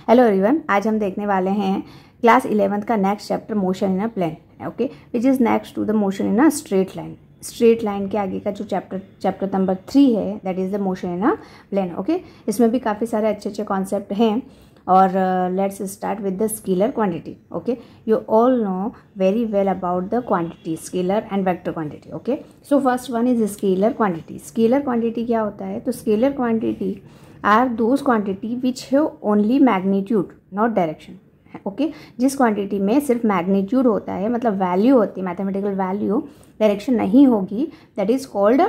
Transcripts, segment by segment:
Hello everyone, आज हम देखने वाले हैं क्लास 11th का next chapter motion in a plane, okay, which is next to the motion in a straight line. Straight line के आगे का जो चैप्टर नंबर 3 है, that is the motion in a plane. Okay, इसमें भी काफ़ी सारे अच्छे कॉन्सेप्ट हैं और let's start with the scalar quantity. Okay, you all know very well about the quantity, scalar and vector quantity. Okay, so first one is scalar quantity. Scalar quantity क्या होता है? तो scalar quantity are those quantity which have only magnitude not direction. Okay, जिस quantity में सिर्फ magnitude होता है, मतलब वैल्यू होती है, मैथमेटिकल वैल्यू, डायरेक्शन नहीं होगी, that is called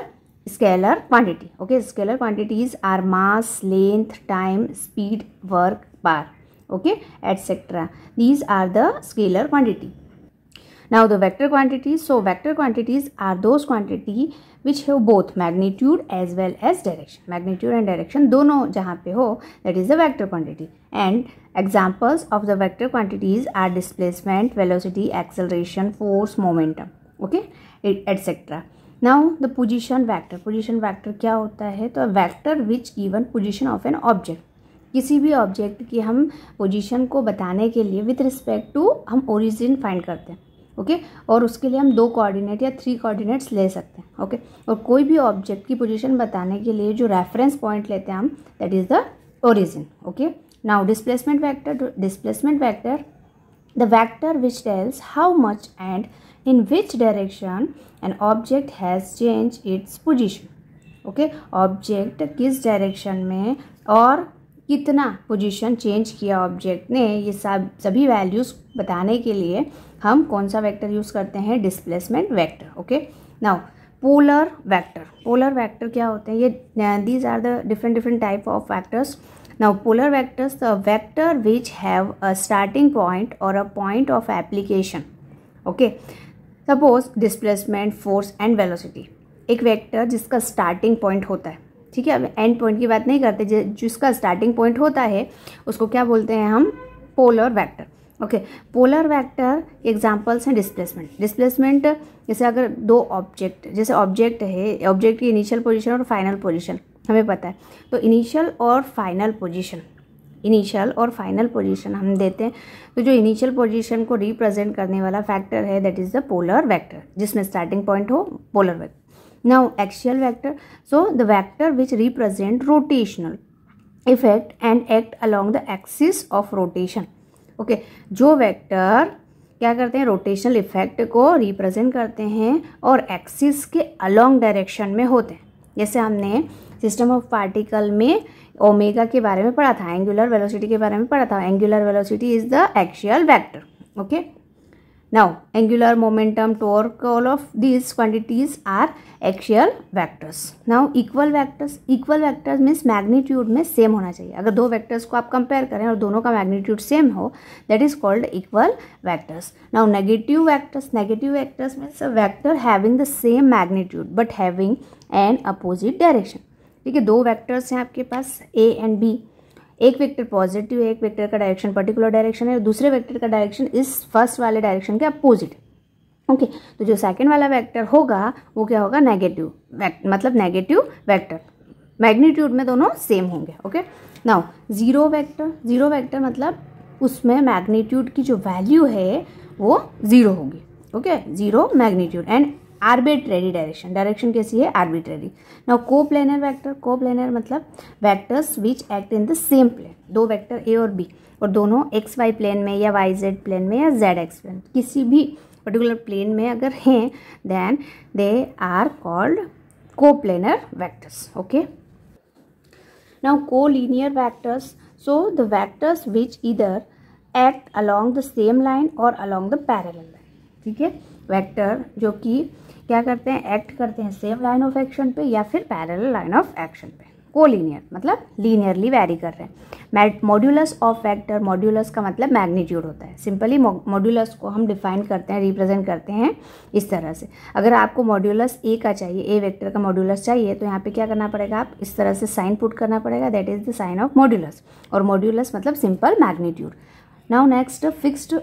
scalar quantity. Okay, scalar quantities are mass, length, time, speed, work, bar, okay, etc. These are the scalar quantity. Now the vector quantities. So vector quantities are those quantity which have both magnitude as well as direction. Magnitude and direction दोनों जहाँ पे हो, that is the vector quantity. And examples of the vector quantities are displacement, velocity, acceleration, force, momentum, okay, etc. Now the position vector. Position vector क्या होता है? तो vector which given position of an object. किसी भी object की हम position को बताने के लिए विथ रिस्पेक्ट टू हम ओरिजिन फाइंड करते हैं। ओके, और उसके लिए हम 2 कोऑर्डिनेट या 3 कोऑर्डिनेट्स ले सकते हैं। ओके, और कोई भी ऑब्जेक्ट की पोजीशन बताने के लिए जो रेफरेंस पॉइंट लेते हैं हम, that is the origin. Okay, now displacement vector. Displacement vector the vector which tells how much and in which direction an object has change its position. Okay, object किस direction में और कितना position change किया object ने, ये सभी values बताने के लिए हम कौन सा वेक्टर यूज़ करते हैं? Displacement vector. Okay, now polar vector. Polar vector क्या होते हैं? ये these are the different type of vectors. Now polar vectors, the vector which have a starting point और a point of application. Okay, suppose displacement, force and velocity. एक vector जिसका starting point होता है, ठीक है, अब एंड पॉइंट की बात नहीं करते, जिसका स्टार्टिंग पॉइंट होता है उसको क्या बोलते हैं हम? Polar vector. Okay, polar vector examples हैं डिस्प्लेसमेंट। डिस्प्लेसमेंट जैसे अगर 2 ऑब्जेक्ट, जैसे ऑब्जेक्ट है, ऑब्जेक्ट की इनिशियल पोजीशन और फाइनल पोजीशन हमें पता है, तो इनिशियल और फाइनल पोजीशन हम देते हैं, तो जो इनिशियल पोजीशन को रिप्रेजेंट करने वाला फैक्टर है, that is the polar vector, जिसमें स्टार्टिंग पॉइंट हो, polar vector. Now axial vector, so the vector which represent rotational effect and act along the axis of rotation. Okay, जो vector क्या करते हैं? रोटेशनल इफेक्ट को represent करते हैं और एक्सिस के अलोंग डायरेक्शन में होते हैं। जैसे हमने सिस्टम ऑफ पार्टिकल में ओमेगा के बारे में पढ़ा था, एंगुलर वेलोसिटी के बारे में पढ़ा था। Angular velocity is the axial vector. Okay, now angular momentum, torque, all of these quantities are axial vectors. Now equal vectors means magnitude में सेम होना चाहिए। अगर 2 वेक्टर्स को आप कंपेयर करें और दोनों का मैग्नीट्यूड सेम हो, that is called equal vectors. Now negative vectors means a vector having the same magnitude but having an opposite direction. ठीक है, 2 वेक्टर्स हैं आपके पास, A and B। एक वेक्टर पॉजिटिव है, एक वेक्टर का डायरेक्शन पर्टिकुलर डायरेक्शन है, और दूसरे वेक्टर का डायरेक्शन इस फर्स्ट वाले डायरेक्शन के अपोजिट है। ओके, तो जो सेकंड वाला वेक्टर होगा वो क्या होगा? नेगेटिव मतलब नेगेटिव वेक्टर, मैग्नीट्यूड में दोनों सेम होंगे। ओके, नाउ जीरो वेक्टर मतलब उसमें मैग्नीट्यूड की जो वैल्यू है वो 0 होगी। Okay, 0 magnitude and arbitrary direction कैसी है? आर्बिट्रेरी। नाउ कोप्लेनर वेक्टर मतलब vectors which act in the same plane. 2 vector A और बी, और दोनों एक्स वाई प्लेन में या वाई जेड प्लेन में या जेड एक्स प्लेन, किसी भी पर्टिकुलर प्लेन में अगर हैं, then they are called coplanar vectors. Okay, now collinear vectors, so the vectors which either act along the same line और अलॉन्ग द पैरेलल लाइन। ठीक है, वेक्टर जो कि क्या करते हैं? एक्ट करते हैं सेम लाइन ऑफ एक्शन पे या फिर पैरेलल लाइन ऑफ एक्शन पे। कोलिनियर मतलब लीनियरली वैरी कर रहे हैं। मॉड्यूलस ऑफ वेक्टर, मॉड्यूलस का मतलब मैग्नीट्यूड होता है। सिंपली मॉड्यूलस को हम डिफाइन करते हैं, रिप्रेजेंट करते हैं इस तरह से। अगर आपको मॉड्यूलस ए का चाहिए, ए वेक्टर का मॉड्यूलस चाहिए, तो यहाँ पे क्या करना पड़ेगा? आप इस तरह से साइन पुट करना पड़ेगा, that is the sign of modulus. और मॉड्यूलस मतलब simple magnitude. Now next fixed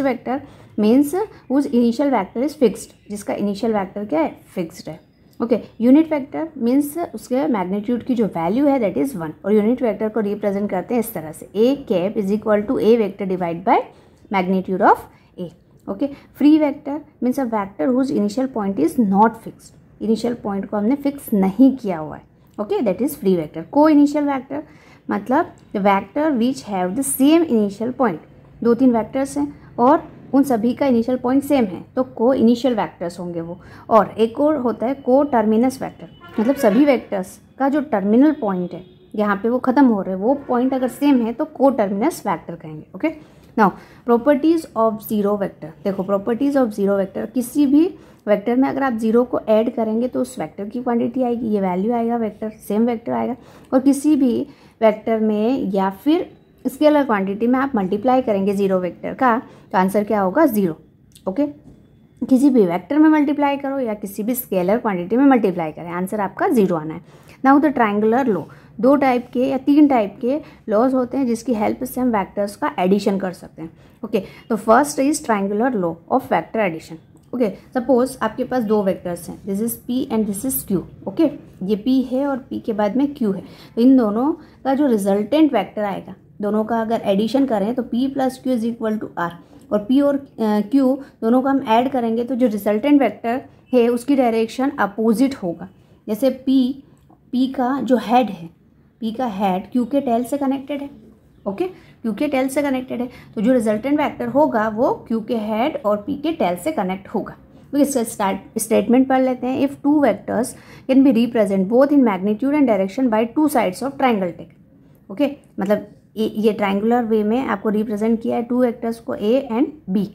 vector means whose initial vector is fixed, जिसका इनिशियल वेक्टर क्या है? फिक्स्ड है। ओके, यूनिट वेक्टर मीन्स उसके मैग्नीट्यूड की जो वैल्यू है दैट इज़ 1, और यूनिट वेक्टर को रिप्रेजेंट करते हैं इस तरह से, A cap is equal to A vector divide by magnitude of A. Okay, free vector means a vector whose initial point is not fixed, initial point को हमने fix नहीं किया हुआ है। Okay, that is free vector. को initial vector मतलब the vector which have the same initial point, 2-3 vectors हैं और उन सभी का इनिशियल पॉइंट सेम है तो को इनिशियल वेक्टर्स होंगे वो। और एक और होता है को टर्मिनस वेक्टर, मतलब सभी वेक्टर्स का जो टर्मिनल पॉइंट है यहाँ पे वो खत्म हो रहे हैं वो पॉइंट अगर सेम है तो को टर्मिनस वेक्टर कहेंगे। Okay, now properties of zero vector. देखो प्रॉपर्टीज ऑफ जीरो वेक्टर, किसी भी वेक्टर में अगर आप जीरो को ऐड करेंगे तो उस वेक्टर की क्वांटिटी आएगी, ये वैल्यू आएगा, वेक्टर सेम वेक्टर आएगा। और किसी भी वेक्टर में या फिर स्केलर क्वांटिटी में आप मल्टीप्लाई करेंगे जीरो वेक्टर का तो आंसर क्या होगा 0। ओके, किसी भी वेक्टर में मल्टीप्लाई करो या किसी भी स्केलर क्वांटिटी में मल्टीप्लाई करें, आंसर आपका 0 आना है। Now the triangular law, 2 type के या 3 टाइप के लॉज होते हैं जिसकी हेल्प से हम वेक्टर्स का एडिशन कर सकते हैं। ओके, तो first is triangular law of vector addition. Okay, suppose आपके पास 2 वेक्टर्स हैं, this is P and this is Q। Okay, ये P है और P के बाद में Q है, तो इन दोनों का जो रिजल्टेंट वेक्टर आएगा, दोनों का अगर एडिशन करें तो P plus Q is equal to R, और P और Q दोनों का हम ऐड करेंगे तो जो रिजल्टेंट वेक्टर है उसकी डायरेक्शन अपोजिट होगा। जैसे P का जो हेड है, P का हेड Q के टेल से कनेक्टेड है। ओके, Q के टेल से कनेक्टेड है तो जो रिजल्टेंट वेक्टर होगा वो Q के हेड और P के टेल से कनेक्ट होगा। तो इसका स्टेटमेंट पढ़ लेते हैं। If 2 vectors can be represent both in magnitude and direction by 2 sides of triangle take. Okay, मतलब ये ट्राइंगुलर वे में आपको रिप्रेजेंट किया है 2 वेक्टर्स को A and B।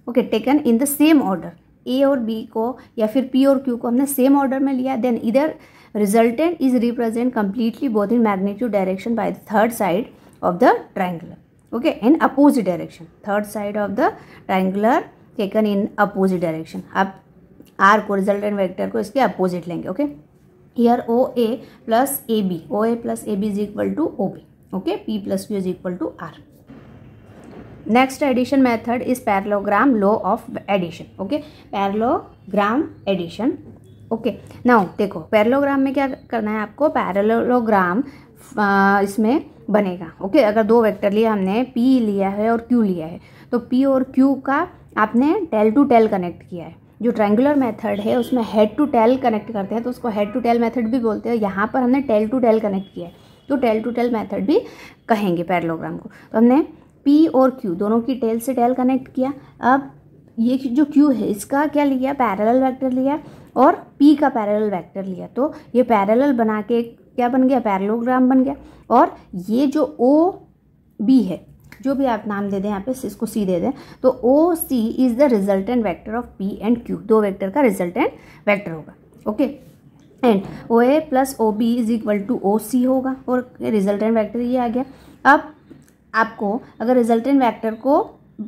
Okay, taken in the same order, A और B को या फिर P और Q को हमने सेम ऑर्डर में लिया, देन इधर resultant is represent completely both in magnitude direction by the third side of the triangular. Okay, in opposite direction, third side of the triangular taken in opposite direction. अब R को resultant vector को इसके opposite लेंगे। Okay, here OA plus AB, OA plus AB is equal to OB. Okay, P plus Q is equal to R. Next addition method is parallelogram law of addition. Okay, parallelogram addition. Okay, now देखो parallelogram में क्या करना है आपको, parallelogram इसमें बनेगा। Okay, अगर 2 vector लिया हमने, P लिया है और Q लिया है, तो P और Q का आपने टेल टू टेल कनेक्ट किया है। जो ट्रायंगुलर मेथड है उसमें हेड टू टेल कनेक्ट करते हैं तो उसको हेड टू टेल मेथड भी बोलते हैं। यहाँ पर हमने टेल टू टेल कनेक्ट किया है तो टेल टू टेल मेथड भी कहेंगे पैरेललोग्राम को। तो हमने P और Q दोनों की टेल से टेल कनेक्ट किया। अब ये जो Q है इसका क्या लिया, पैरेलल वेक्टर लिया और P का पैरेलल वेक्टर लिया, तो ये पैरेलल बना के क्या बन गया, पैरेललोग्राम बन गया। और ये जो OB है, जो भी आप नाम दे दें यहाँ पे, इसको C दे दें, तो OC is the resultant vector of P and Q, 2 vector का रिजल्टेंट वेक्टर होगा। Okay, and OA plus OB is equal to OC होगा और रिजल्टेंट वेक्टर ये आ गया। अब आपको अगर रिजल्टेंट वेक्टर को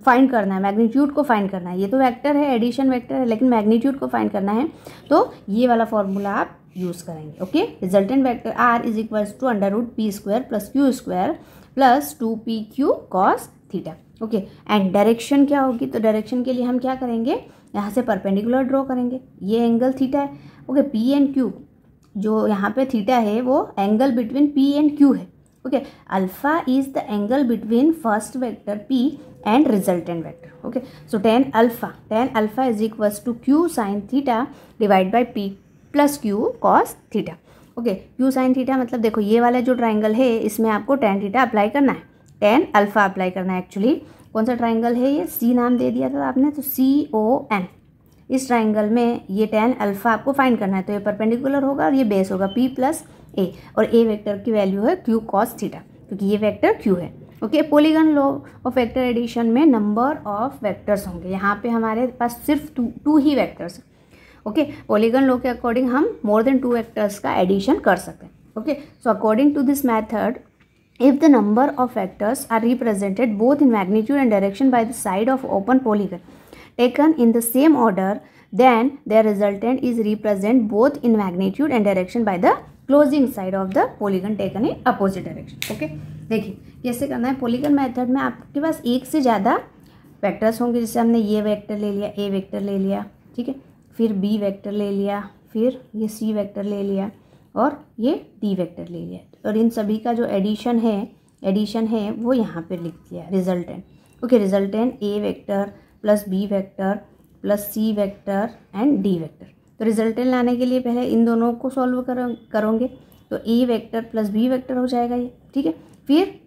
फाइंड करना है, मैग्नीट्यूड को फाइंड करना है, ये तो वेक्टर है, एडिशन वेक्टर है, लेकिन मैग्नीट्यूड को फाइंड करना है तो ये वाला फॉर्मूला आप यूज़ करेंगे। Okay, resultant vector R is equals to √P² plus Q² plus 2PQ cos theta. Okay, and direction क्या होगी, तो डायरेक्शन के लिए हम क्या करेंगे, यहाँ से परपेंडिकुलर ड्रॉ करेंगे, ये एंगल थीटा है। ओके, P एंड Q जो यहाँ पे थीटा है वो angle between P and Q है। Okay, alpha is the angle between first vector P and resultant vector. Okay, so tan alpha is equals to Q sin theta divided by P plus Q cos theta. Okay, Q sin theta मतलब देखो ये वाला जो triangle है इसमें आपको tan theta apply करना है, tan अल्फा अप्लाई करना है। एक्चुअली कौन सा ट्राइंगल है ये, C नाम दे दिया था आपने, तो CON। इस ट्राइंगल में ये tan अल्फा आपको फाइंड करना है, तो ये परपेंडिकुलर होगा और ये बेस होगा P प्लस A, और A वेक्टर की वैल्यू है Q cos थीटा क्योंकि ये वेक्टर Q है। Okay, polygon law of vector addition में नंबर ऑफ वेक्टर्स होंगे, यहाँ पे हमारे पास सिर्फ टू ही वेक्टर्स। ओके, पॉलीगन लॉ के अकॉर्डिंग हम मोर देन 2 वेक्टर्स का एडिशन कर सकते हैं। Okay, so according to this method, if the number of vectors are represented both in magnitude and direction by the side of open polygon taken in the same order, then their resultant is represent both in magnitude and direction by the closing side of the polygon taken in opposite direction. Okay, देखिए कैसे करना है। Polygon method में आपके पास एक से ज़्यादा vectors होंगे, जैसे हमने ये वेक्टर ले लिया, A वेक्टर ले लिया, ठीक है, फिर B वेक्टर ले लिया, फिर ये सी वेक्टर ले लिया और ये डी वेक्टर ले लिया, और इन सभी का जो एडिशन है वो यहाँ पे लिख दिया resultant. Okay, resultant A vector plus B vector plus C vector and D vector. तो रिजल्टेंट लाने के लिए पहले इन दोनों को सॉल्व करोगे, तो A vector plus B vector हो जाएगा ये, ठीक है। फिर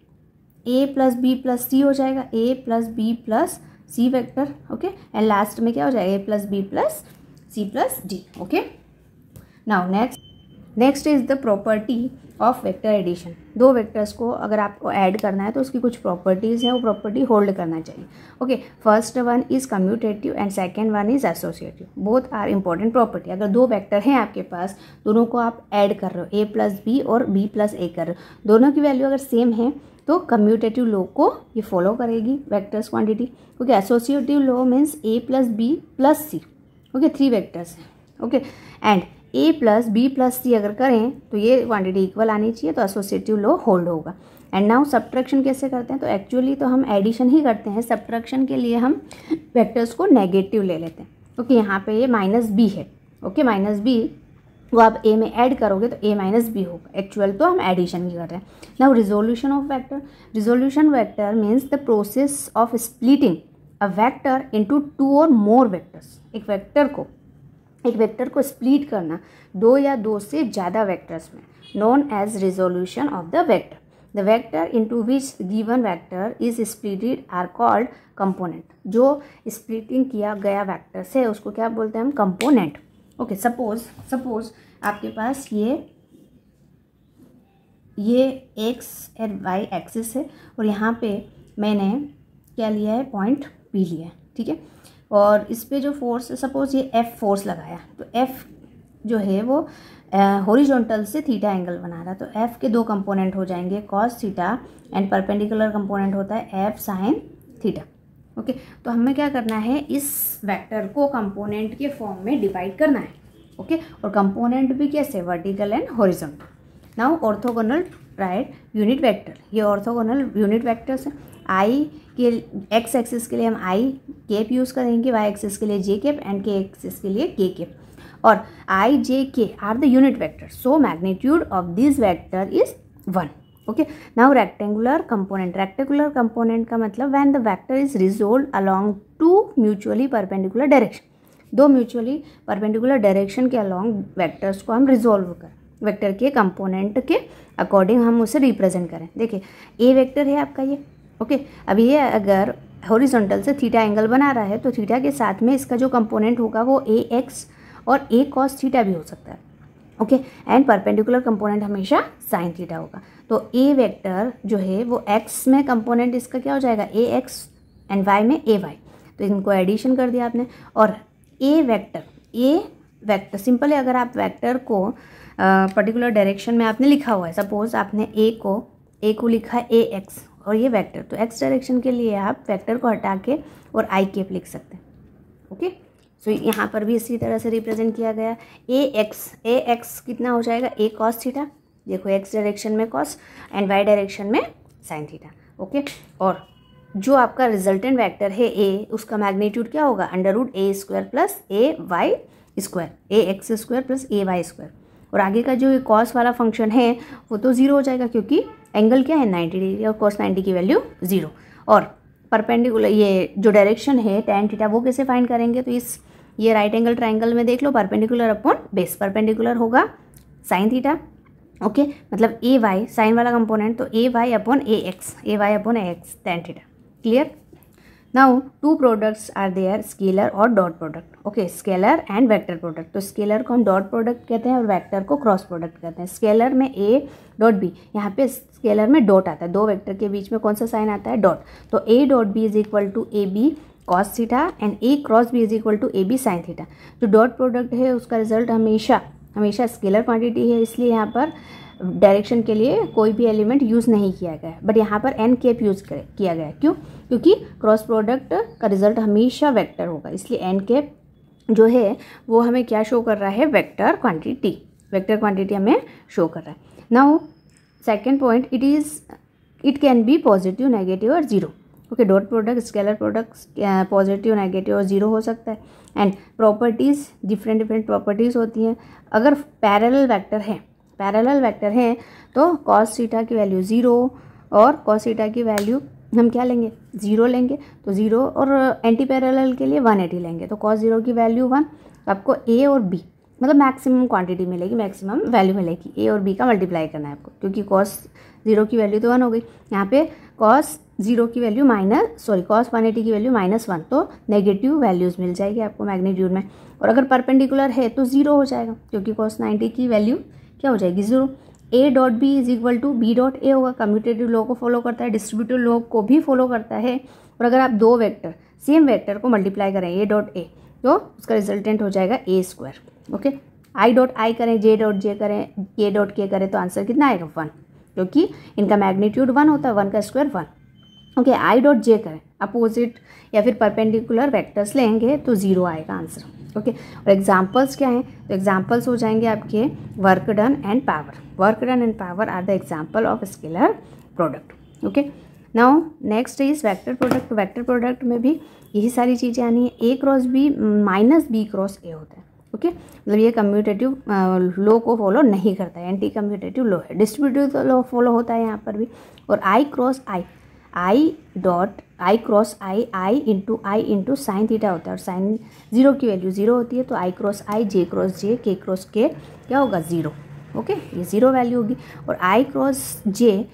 A plus B plus C हो जाएगा, A plus B plus C vector, okay. And last में क्या हो जाएगा, A plus B plus C plus D, okay. Now next is the property of vector addition. दो वेक्टर्स को अगर आपको ऐड करना है तो उसकी कुछ प्रॉपर्टीज़ हैं, वो प्रॉपर्टी होल्ड करना चाहिए, okay. First one is commutative and second one is associative. Both are important property. अगर दो वेक्टर हैं आपके पास, दोनों को आप ऐड कर रहे हो, ए प्लस बी और बी प्लस ए कर रहे हो, दोनों की वैल्यू अगर सेम है तो कम्यूटेटिव लॉ को ये फॉलो करेगी vectors quantity, okay. Associative law means A plus B plus C, okay, 3 vectors हैं, okay. And A plus B plus C अगर करें तो ये क्वांटिटी इक्वल आनी चाहिए, तो एसोसिएटिव लॉ होल्ड होगा। एंड नाउ सब्ट्रैक्शन कैसे करते हैं, तो एक्चुअली तो हम एडिशन ही करते हैं, सब्ट्रैक्शन के लिए हम वेक्टर्स को नेगेटिव ले लेते हैं, ओके। यहाँ पे ये माइनस बी है, ओके, माइनस बी वो आप ए में ऐड करोगे तो ए माइनस बी होगा, एक्चुअल तो हम एडिशन ही कर रहे हैं। Now resolution of vector. Resolution vector means the process of splitting a vector into 2 और मोर वेक्टर्स। एक वेक्टर को स्प्लिट करना 2 या 2 से ज़्यादा वेक्टर्स में, known as resolution of the vector. The vector into which given vector is splitted are called component. जो splitting किया गया वेक्टर्स है उसको क्या बोलते हैं हम, कंपोनेंट, ओके। सपोज आपके पास ये एक्स एंड वाई एक्सिस है और यहाँ पे मैंने क्या लिया है, पॉइंट पी लिया है, ठीक है। और इस पे जो फोर्स, सपोज ये एफ फोर्स लगाया, तो एफ जो है वो हॉरिजॉन्टल से थीटा एंगल बना रहा है, तो एफ के 2 कंपोनेंट हो जाएंगे, cos theta, and perpendicular component होता है एफ साइन थीटा, ओके। तो हमें क्या करना है, इस वेक्टर को कंपोनेंट के फॉर्म में डिवाइड करना है, ओके। और कंपोनेंट भी कैसे, vertical and horizontal. Now orthogonal right unit vector, ये ऑर्थोगोनल यूनिट वेक्टर्स हैं। आई के एक्स एक्सिस के लिए हम आई केप यूज़ करेंगे, वाई एक्सिस के लिए J cap, and K axis के लिए के केप। और I J K are the unit vector, so magnitude of this vector is 1, okay. Now rectangular component. Rectangular component का मतलब when the vector is resolve along 2 mutually perpendicular direction. 2 mutually perpendicular direction के along vectors को हम resolve करें, vector के component के according हम उसे रिप्रेजेंट करें। देखिए ए वेक्टर है आपका ये, ओके। अब ये अगर हॉरिजॉन्टल से थीटा एंगल बना रहा है तो थीटा के साथ में इसका जो कंपोनेंट होगा वो ए एक्स और ए कॉस थीटा भी हो सकता है, ओके। एंड परपेंडिकुलर कंपोनेंट हमेशा साइन थीटा होगा। तो ए वेक्टर जो है वो एक्स में कंपोनेंट इसका क्या हो जाएगा, ए एक्स, एंड वाई में ए वाई, तो इनको एडिशन कर दिया आपने। और ए वेक्टर सिंपल है, अगर आप वेक्टर को पर्टिकुलर डायरेक्शन में आपने लिखा हुआ है, सपोज आपने ए को लिखा है ए एक्स और ये वेक्टर, तो एक्स डायरेक्शन के लिए आप वेक्टर को हटा के और आई केप लिख सकते हैं, ओके। सो यहाँ पर भी इसी तरह से रिप्रेजेंट किया गया। ए एक्स कितना हो जाएगा, ए कॉस थीटा, देखो एक्स डायरेक्शन में कॉस एंड वाई डायरेक्शन में साइन थीटा, ओके। और जो आपका रिजल्टेंट वेक्टर है ए, उसका मैग्नीट्यूड क्या होगा, √a² प्लस ए वाई स्क्वायर, ए एक्स स्क्वायर प्लस ए वाई स्क्वायर। और आगे का जो कॉस वाला फंक्शन है वो तो 0 हो जाएगा, क्योंकि एंगल क्या है 90 डिग्री और cos 90 की वैल्यू 0। और परपेंडिकुलर ये जो डायरेक्शन है tan थीटा, वो कैसे फाइंड करेंगे, तो ये राइट एंगल ट्राइंगल में देख लो, परपेंडिकुलर अपॉन बेस, परपेंडिकुलर होगा साइन थीटा, ओके। मतलब ए वाई साइन वाला कंपोनेंट, तो A Y upon A X tan theta, clear. Now 2 products are there, scalar और dot product, okay. Scalar and vector product, तो scalar को हम dot product कहते हैं और वेक्टर को क्रॉस प्रोडक्ट कहते हैं। स्केलर में ए डॉट बी, यहाँ पे स्केलर में डॉट आता है, 2 वेक्टर के बीच में कौन सा साइन आता है, डॉट। तो A dot B is equal to A B cos theta and A cross B is equal to A B sine theta. जो डॉट प्रोडक्ट है उसका रिजल्ट हमेशा स्केलर क्वांटिटी है, इसलिए यहाँ पर डायरेक्शन के लिए कोई भी एलिमेंट यूज़ नहीं किया गया है, बट यहाँ पर एन केप यूज़ किया गया है। क्यों, क्योंकि क्रॉस प्रोडक्ट का रिजल्ट हमेशा वेक्टर होगा, इसलिए एन केप जो है वो हमें क्या शो कर रहा है, वेक्टर क्वांटिटी हमें शो कर रहा है। Now second point, it can be positive, negative और 0, okay, dot product, scalar product positive, negative और जीरो हो सकता है। एंड प्रॉपर्टीज़, डिफरेंट प्रॉपर्टीज़ होती हैं। अगर पैरेलल वेक्टर हैं तो कॉस थीटा की वैल्यू 0 और कॉस थीटा की वैल्यू हम क्या लेंगे, 0 लेंगे। तो 0 और एंटी पैरेलल के लिए 180 लेंगे। तो कॉस 0 की वैल्यू 1, आपको ए और बी मतलब मैक्सिमम क्वांटिटी मिलेगी, मैक्सिमम वैल्यू मिलेगी। ए और बी का मल्टीप्लाई करना है आपको, क्योंकि कॉस 0 की वैल्यू तो 1 हो गई। यहाँ पे कॉस 0 की वैल्यू कॉस 180 की वैल्यू -1, तो नेगेटिव वैल्यूज़ मिल जाएगी आपको मैग्नीट्यूड में। और अगर परपेंडिकुलर है तो 0 हो जाएगा, क्योंकि कॉस 90 की वैल्यू क्या हो जाएगी, 0। A dot B is equal to B dot A होगा। कम्यूटेटिव लॉ को फॉलो करता है, डिस्ट्रीब्यूटिव लॉ को भी फॉलो करता है। और अगर आप दो वेक्टर सेम वेक्टर को मल्टीप्लाई करें ए डॉट ए, तो उसका रिजल्टेंट हो जाएगा A²। Okay, I dot I करें, जे डॉट जे करें, के डॉट के करें, तो आंसर कितना आएगा 1, क्योंकि इनका मैग्नीट्यूड 1 होता है, 1 का square 1। Okay, I dot J करें, अपोजिट या फिर परपेंडिकुलर वेक्टर्स लेंगे तो 0 आएगा आंसर। ओके, और एग्जांपल्स क्या हैं, तो एग्जांपल्स हो जाएंगे आपके work done and power. Work done and power are the example of scalar product. Okay, now next is vector product. Vector product में भी यही सारी चीज़ें आनी है। A cross B minus B cross A होता है। ओके, मतलब ये कम्यूटेटिव लॉ को फॉलो नहीं करता है, एंटी कम्यूटेटिव लॉ है। डिस्ट्रीब्यूटिव लॉ फॉलो होता है यहाँ पर भी। और आई क्रॉस आई इंटू साइन थीटा होता है, और साइन 0 की वैल्यू 0 होती है। तो आई क्रॉस आई, जे क्रॉस जे, के क्रॉस के क्या होगा, 0। ओके, ये 0 वैल्यू होगी। और आई क्रॉस जे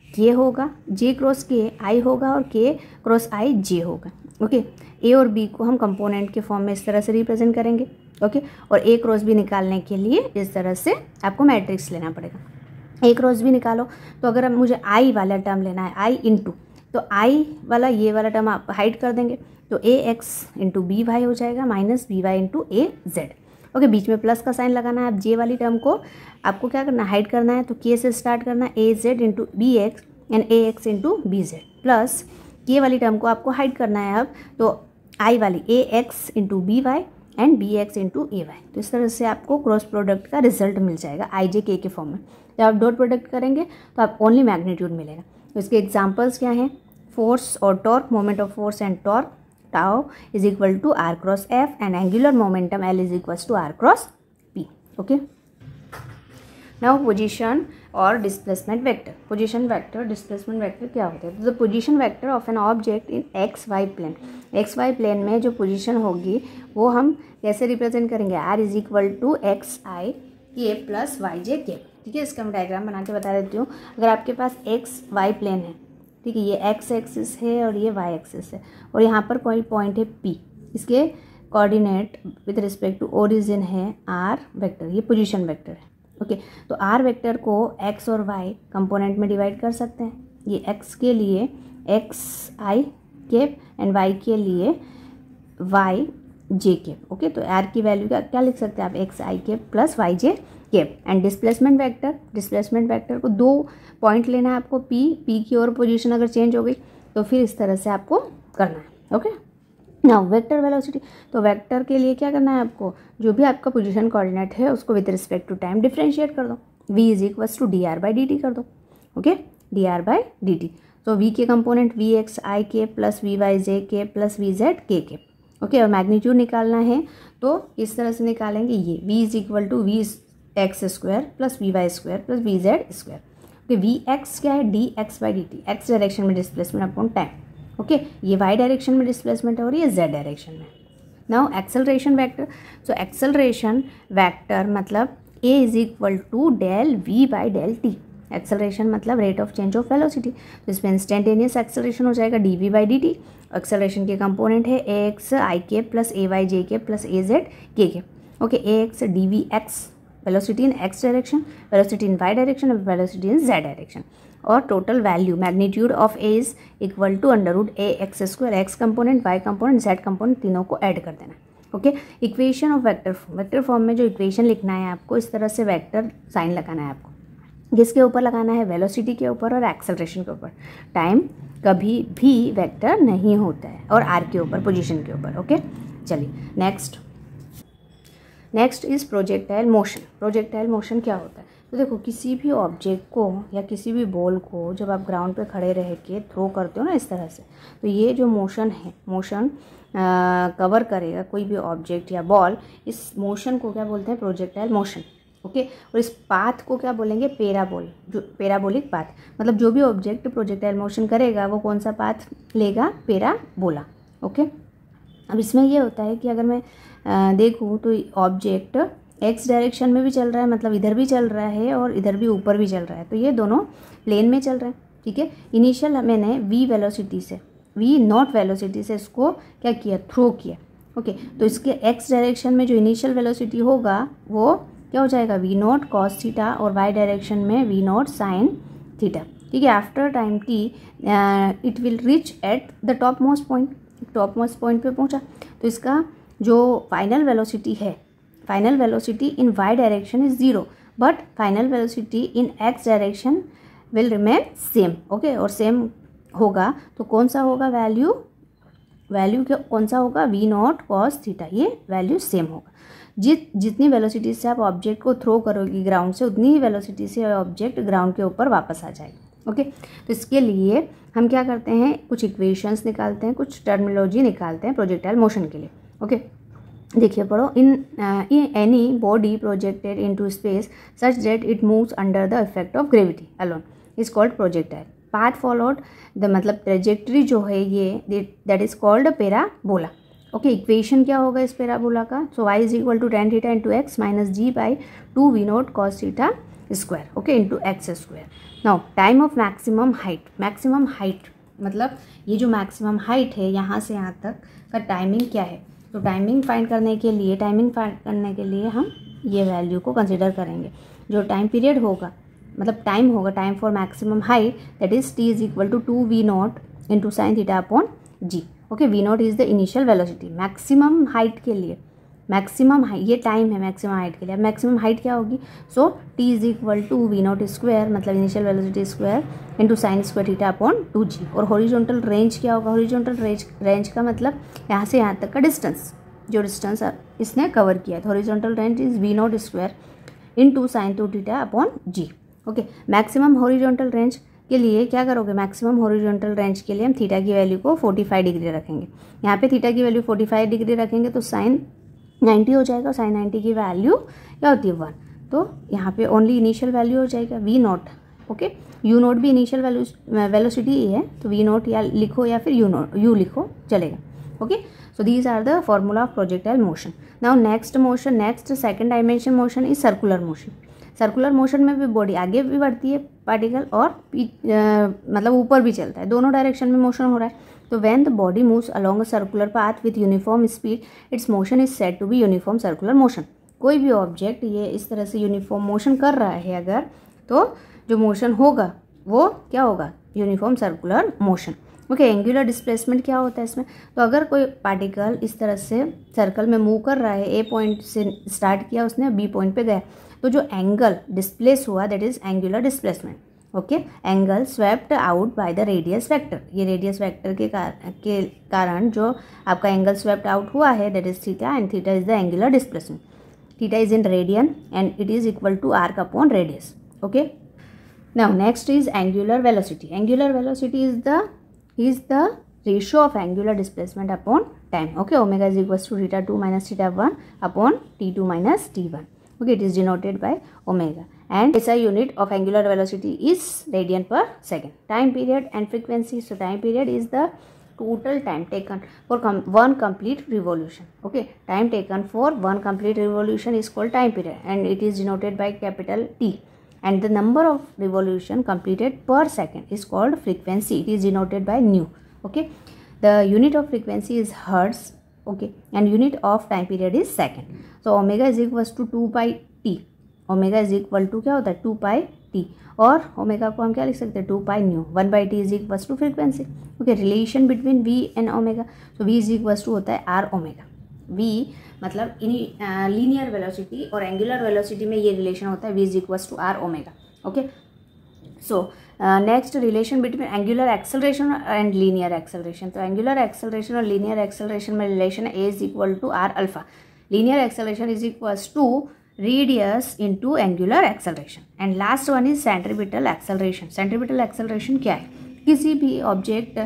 के होगा, जे क्रॉस के आई होगा, और के क्रॉस आई जे होगा। ओके, ए और बी को हम कंपोनेंट के फॉर्म में इस तरह से रिप्रेजेंट करेंगे। ओके, और ए क्रॉस बी निकालने के लिए इस तरह से आपको मैट्रिक्स लेना पड़ेगा। ए क्रॉस बी निकालो, तो अगर अब मुझे आई वाला टर्म लेना है, आई इंटू, तो आई वाला ये वाला टर्म आप हाइड कर देंगे, तो ए एक्स इंटू बी वाई हो जाएगा माइनस बी वाई इंटू ए जेड। ओके, बीच में प्लस का साइन लगाना है। अब जे वाली टर्म को आपको क्या करना है, हाइड करना है। तो के से स्टार्ट करना है, A Z into B X and A X into B Z, plus K वाली टर्म को आपको हाइड करना है। अब तो आई वाली A X into B Y and B X into A Y. तो इस तरह से आपको क्रॉस प्रोडक्ट का रिजल्ट मिल जाएगा आई जे के फॉर्म में। जब आप डॉट प्रोडक्ट करेंगे तो आप ओनली मैग्नीट्यूड मिलेगा। तो इसके एग्जांपल्स क्या हैं, फोर्स और torque, moment of force and torque tau is equal to R cross F and angular momentum L is equal to R cross P. Okay, now position और displacement vector. Position vector, displacement vector क्या होता है, तो the position vector of an object in X Y plane. X Y plane में जो position होगी वो हम कैसे रिप्रेजेंट करेंगे, R is equal to X I K plus Y J के। ठीक है, इसका मैं डायग्राम बना के बता देती हूँ। अगर आपके पास एक्स वाई प्लेन है, ठीक है, ये एक्स एक्सिस है और ये वाई एक्सिस है, और यहाँ पर कोई पॉइंट है पी, इसके coordinate with respect to origin है आर वेक्टर, ये पोजीशन वेक्टर है। ओके, तो आर वेक्टर को एक्स और वाई कंपोनेंट में डिवाइड कर सकते हैं। ये एक्स के लिए X I cap and Y के लिए वाई जे केप। ओके, तो आर की वैल्यू क्या लिख सकते हैं आप, X I cap plus Y J cap. And displacement vector को 2 पॉइंट लेना है आपको, पी की और पोजीशन अगर चेंज हो गई तो फिर इस तरह से आपको करना है। ओके, नाउ वेक्टर वेलोसिटी, तो वेक्टर के लिए क्या करना है आपको, जो भी आपका पोजीशन कोऑर्डिनेट है उसको with respect to time differentiate कर दो। v is equal to D R by D T कर दो। Okay, D R by D T, तो v के component V X I K plus V Y J K plus V Z K. Okay, और magnitude निकालना है तो इस तरह से निकालेंगे, ये v is equal to V X square plus V Y square plus V Z square. Okay, V X क्या है, D X by D T, X direction में डिस्प्लेसमेंट अपॉन टाइम। ओके, ये y डायरेक्शन में displacement है और ये z direction में। Now acceleration vector, so acceleration vector मतलब a is equal to del v by del T. Acceleration मतलब rate of change of velocity, तो इसमें इंस्टेंटेनियस एक्सेलरेशन हो जाएगा D V by D T. Acceleration के component है A x I K plus A Y J K plus A Z K. Okay, A X D V X velocity in X direction, velocity in Y direction और velocity in Z direction. और total value magnitude of A is equal to under root A X square, X component Y component Z component तीनों को add कर देना। Okay, equation of vector form में जो equation लिखना है आपको, इस तरह से वेक्टर साइन लगाना है आपको। किसके ऊपर लगाना है, वेलोसिटी के ऊपर और एक्सेलरेशन के ऊपर। टाइम कभी भी वेक्टर नहीं होता है, और आर के ऊपर, पोजीशन के ऊपर। ओके, चलिए next is projectile motion. Projectile motion क्या होता है, तो देखो किसी भी ऑब्जेक्ट को या किसी भी बॉल को जब आप ग्राउंड पे खड़े रह के थ्रो करते हो ना इस तरह से, तो ये जो मोशन है, मोशन कवर करेगा कोई भी ऑब्जेक्ट या बॉल, इस मोशन को क्या बोलते हैं? Projectile motion. ओके, और इस पाथ को क्या बोलेंगे? जो पैराबोलिक पाथ, मतलब जो भी ऑब्जेक्ट प्रोजेक्टाइल मोशन करेगा वो कौन सा पाथ लेगा? पैराबोला। ओके, अब इसमें ये होता है कि अगर मैं देखूँ तो ऑब्जेक्ट एक्स डायरेक्शन में भी चल रहा है, मतलब इधर भी चल रहा है और इधर भी ऊपर भी चल रहा है, तो ये दोनों प्लेन में चल रहे हैं। ठीक है, इनिशियल मैंने वी नॉट वेलोसिटी से इसको क्या किया? थ्रो किया। ओके, तो इसके एक्स डायरेक्शन में जो इनिशियल वेलोसिटी होगा वो क्या हो जाएगा? वी नॉट कॉस थीटा, और वाई डायरेक्शन में वी नॉट साइन थीटा। ठीक है, after time T it will reach at the top most point पे पहुंचा। तो इसका जो फाइनल वेलोसिटी है, final velocity in Y direction is 0, but final velocity in X direction will remain same. Okay, और same होगा तो कौन सा होगा? वैल्यू कौन सा होगा? वी नॉट कॉस थीटा, ये वैल्यू सेम होगा। जितनी वेलोसिटी से आप ऑब्जेक्ट को थ्रो करोगी ग्राउंड से, उतनी ही वेलोसिटी से ऑब्जेक्ट ग्राउंड के ऊपर वापस आ जाएगा। ओके, तो इसके लिए हम क्या करते हैं? कुछ इक्वेशंस निकालते हैं, कुछ टर्मिनोलॉजी निकालते हैं प्रोजेक्टाइल मोशन के लिए। ओके, देखिए पढ़ो। In any body projected into space such that it moves under the effect of gravity alone is called projectile. Path followed the मतलब ट्रेजेक्ट्री जो है ये that is called parabola. Okay, equation क्या होगा इस पैराबोला का? So y is equal to tan theta into X minus G by 2 V naught cos theta square. Okay, into X square. Now time of maximum height मतलब ये जो maximum height है यहाँ से यहाँ तक का टाइमिंग क्या है? तो टाइमिंग फाइंड करने के लिए हम ये वैल्यू को कंसिडर करेंगे। जो टाइम पीरियड होगा, मतलब time for maximum height, that is t is equal to 2 V naught into sine theta upon G. Okay, V naught is the initial velocity maximum height के लिए। ये टाइम है maximum height के लिए। अब maximum height क्या होगी? So t is equal to V not square, मतलब initial velocity square, into sine square theta upon 2g। और हॉरिजॉन्टल रेंज क्या होगा? हॉरिजॉन्टल रेंज का मतलब यहाँ से यहाँ तक का डिस्टेंस, जो डिस्टेंस इसने कवर किया है। तो horizontal range is V not square into sine 2 theta upon G. Okay, maximum horizontal range के लिए क्या करोगे? मैक्सिमम हॉरिजॉन्टल रेंज के लिए हम थीटा की वैल्यू को 45 डिग्री रखेंगे। यहाँ पे थीटा की वैल्यू 45 डिग्री रखेंगे तो साइन 90 हो जाएगा। साइन 90 की वैल्यू क्या होती है? 1। तो यहाँ पे ओनली इनिशियल वैल्यू हो जाएगा V naught. Okay, U naught भी इनिशियल वेलोसिटी ही है, तो वी नॉट या लिखो या फिर यू लिखो, चलेगा। Okay, so these are the formula of projectile motion. Now next second dimension motion is circular motion. Circular motion में भी बॉडी आगे भी बढ़ती है पार्टिकल, और मतलब ऊपर भी चलता है, दोनों डायरेक्शन में मोशन हो रहा है। तो when the body moves along a circular path with uniform speed, its motion is said to be uniform circular motion. कोई भी ऑब्जेक्ट ये इस तरह से यूनिफॉर्म मोशन कर रहा है अगर, तो जो मोशन होगा वो क्या होगा? Uniform circular motion. Okay, angular displacement क्या होता है इसमें? तो अगर कोई पार्टिकल इस तरह से सर्कल में मूव कर रहा है, ए पॉइंट से स्टार्ट किया उसने, बी पॉइंट पे गया, तो जो एंगल डिस्प्लेस हुआ that is angular displacement. Okay, angle swept out by the radius vector. ये रेडियस वेक्टर के कारण जो आपका एंगल स्वेप्ट आउट हुआ है that is theta, and theta is the angular displacement. Theta is in radian and it is equal to arc upon radius. Okay, now next is angular velocity. एंगुलर वेलोसिटी is the ratio of angular displacement upon time. Okay, omega is equals to theta 2 minus theta 1 upon t2 minus t1. Okay, it is denoted by omega, and SI unit of angular velocity is radian per second. Time period and frequency. So time period is the total time taken for one complete revolution. Okay, time taken for one complete revolution is called time period, and it is denoted by capital T. And the number of revolution completed per second is called frequency. It is denoted by nu. Okay, the unit of frequency is hertz. Okay, and unit of time period is second. So omega is equals to 2 pi t. Omega is equal to क्या होता है? 2 pi t. और omega को हम क्या लिख सकते हैं? 2 pi nu. 1 by t is equals to frequency. Okay, relation between v and omega. So v is equals to होता है r omega. v मतलब लीनियर वेलोसिटी और एंगुलर वेलोसिटी में ये रिलेशन होता है v is equals to R omega. Okay, so next relation between angular acceleration and linear acceleration. तो angular acceleration और लीनियर एक्सेलरेशन में relation A is equal to R alpha. Linear acceleration is equals to radius into angular acceleration. And last one is centripetal acceleration. Centripetal acceleration क्या है? किसी भी object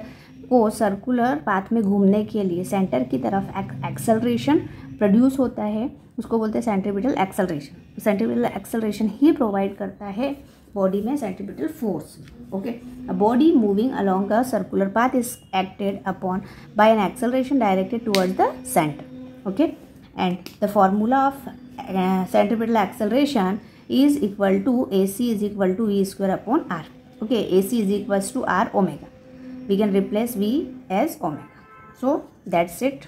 को circular path में घूमने के लिए सेंटर की तरफ एक्सेलरेशन प्रोड्यूस होता है, उसको बोलते हैं सेंट्रीपिटल एक्सेलरेशन। सेंट्रीपिटल एक्सेलरेशन ही प्रोवाइड करता है बॉडी में centripetal force. Okay, a body moving along a circular path is acted upon bye an acceleration directed towards the centre. Okay, and the formula of centripetal acceleration is equal to AC is equal to V square upon R. Okay, AC is equals to R omega. We can replace V as omega. So that's it.